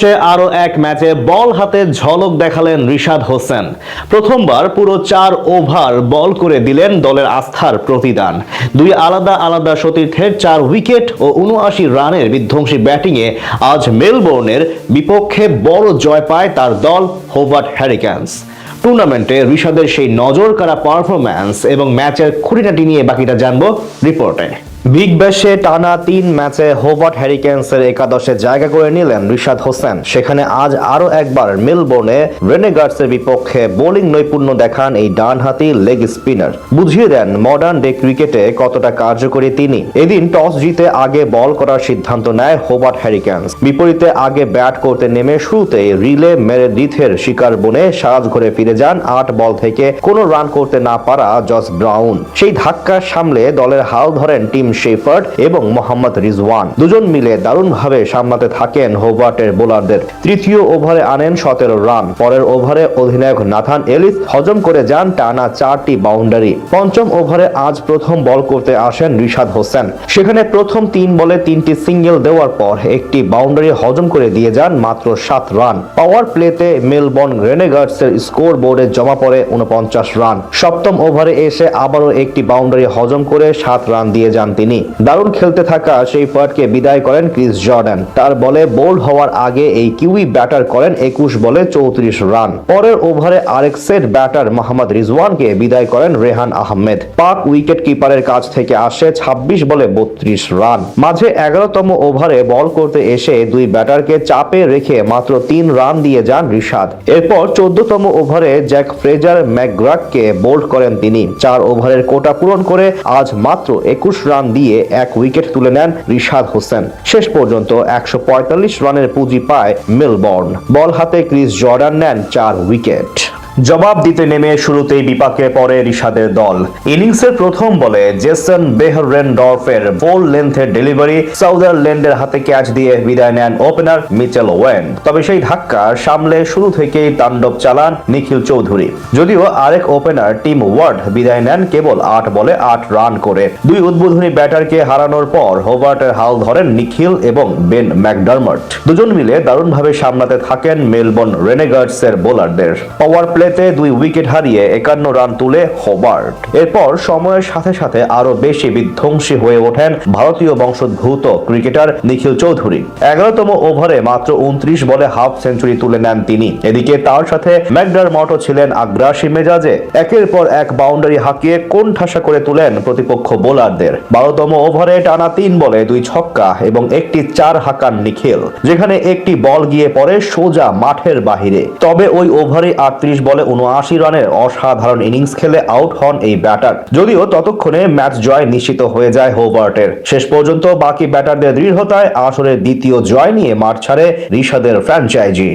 শেষে আরো এক ম্যাচে বল হাতে ঝলক দেখালেন রিশাদ হোসেন। প্রথমবার পুরো 4 ওভার বল করে দিলেন দলের আস্থার প্রতিদান। দুই আলাদা আলাদা সতীর্থের 4 উইকেট ও ৭৯ রানের বিধ্বংসী ব্যাটিংয়ে আজ মেলবোর্নের বিপক্ষে বড় জয় পায় তার দল হোবার্ট হ্যারিকেনস। টুর্নামেন্টে রিশাদের সেই নজরকাড়া পারফরম্যান্স এবং ম্যাচের খুঁটিনাটি নিয়ে বাকিটা জানবো রিপোর্টে। বিগ ব্যাশে টানা 3 ম্যাচে হোবার্ট হ্যারিকেনসের একাদশে জায়গা করে নিলেন রিশাদ হোসেন। সেখানে আজ আরও একবার মেলবোর্নে রেনেগার্ডসের বিপক্ষে বোলিং নৈপুণ্য দেখান এই ডানহাতি লেগ স্পিনার। বুঝিয়ে দেন মডার্ন ডে ক্রিকেটে কতটা কার্যকরী তিনি। এদিন টস জিতে আগে বল করার সিদ্ধান্ত নেয় হোবার্ট হ্যারিকেনস। বিপরীতে আগে ব্যাট করতে নেমে শুরুতেই রিলে মেরেডিথের শিকার বনে সাজ ঘরে ফিরে যান 8 বল থেকে কোনো রান করতে না পারা জস ব্রাউন। সেই ধাক্কা সামলে দলের হাল ধরেন টিম শেফার্ড এবং মোহাম্মদ রিজওয়ান। দুজন মিলে দারুণভাবে সামলাতে থাকেন হোবার্টের বোলারদের। তৃতীয় ওভারে আনেন 17 রান। পরের ওভারে অধিনায়ক নাথান এলিস হজম করে যান টানা 4টি বাউন্ডারি। পঞ্চম ওভারে আজ প্রথম বল করতে আসেন রিশাদ হোসেন। সেখানে প্রথম 3 বলে 3টি সিঙ্গেল দেওয়ার পর একটি বাউন্ডারি হজম করে দিয়ে যান মাত্র 7 রান। পাওয়ার প্লেতে মেলবোর্ন রেনেগার্ডসের স্কোর বোর্ডে জমা পড়ে 49 রান। সপ্তম ওভারে এসে আবারও একটি বাউন্ডারি হজম করে 7 রান দিয়ে যান তিনি। দারুণ খেলতে থাকা সেই ফার্টকে বিদায় করেন ক্রিস জর্ডান। তার বলে বোল্ড হওয়ার আগে এই কিউই ব্যাটার করেন 21 বলে 34 রান। পরের ওভারে আরেক সেট ব্যাটার মোহাম্মদ রিজওয়ানকে বিদায় করেন রেহান আহমেদ। পাক উইকেট কিপারের কাছ থেকে আসে 26 বলে 32 রান। মাঝে 11তম ওভারে বল করতে এসে দুই ব্যাটারকে চাপে রেখে মাত্র 3 রান দিয়ে যান রিশাদ। এরপর 14তম ওভারে জ্যাক ফ্রেজার ম্যাকগ্রাককে বোল্ড করেন তিনি। 4 ওভারের কোটা পূরণ করে আজ মাত্র 21 রান দিয়ে 1 উইকেট তুলে নেন রিশাদ হোসেন। শেষ পর্যন্ত 145 রানের পুঁজি পায় মেলবোর্ন। বল হাতে ক্রিস জর্ডান নেন 4 উইকেট। জবাব দিতে নেমে শুরুতেই বিপাকে পড়ে রিশাদের দল। ইনিংসের প্রথম বলে জেসন বেহরেনডর্ফের ফুল লেন্থের ডেলিভারি সাউদারল্যান্ডের হাতে ক্যাচ দিয়ে বিদায় নেন ওপেনার মিচেল ওয়েন। তবে সেই ধাক্কা সামলে শুরু থেকেই তাণ্ডব চালান নিখিল চৌধুরী। যদিও আরেক ওপেনার টিম ওয়ার্ড বিদায় নেন কেবল 8 বলে 8 রান করে। দুই উদ্বোধনী ব্যাটারকে হারানোর পর হোবার্টের হাল ধরেন নিখিল এবং বেন ম্যাকডারমট। দুজন মিলে দারুণভাবে সামলাতে থাকেন মেলবোর্ন রেনেগার্ডসের বোলারদের। পাওয়ার প্লেতে 2 উইকেট হারিয়ে 51 রান তুলে হোবার্ট। এরপর সময়ের সাথে সাথে আরো বেশি বিধ্বংসী হয়ে ওঠেন ভারতীয় বংশোদ্ভূত ক্রিকেটার নিখিল চৌধুরী। 11তম ওভারে মাত্র 29 বলে হাফ সেঞ্চুরি তুলে নেন তিনি। এদিকে তার সাথে ম্যাকডারমটও ছিলেন আগ্রাসী মেজাজে। একের পর এক বাউন্ডারি হাঁকিয়ে কোণঠাসা করে তুলেন প্রতিপক্ষ বোলারদের। 12তম ওভারে টানা 3 বলে 2 ছক্কা এবং একটি 4 হাঁকান নিখিল, যেখানে একটি বল গিয়ে পড়ে সোজা মাঠের বাহিরে। তবে ওই ওভারে 38 বলে 79 রানের অসাধারণ ইনিংস খেলে আউট হন এই ব্যাটার। যদিও ততক্ষণে ম্যাচ জয় নিশ্চিত হয়ে যায় হোবার্টের। শেষ পর্যন্ত বাকি ব্যাটারদের দৃঢ়তায় আসরের দ্বিতীয় জয় নিয়ে মাঠ ছাড়ে রিশাদের ফ্র্যাঞ্চাইজি।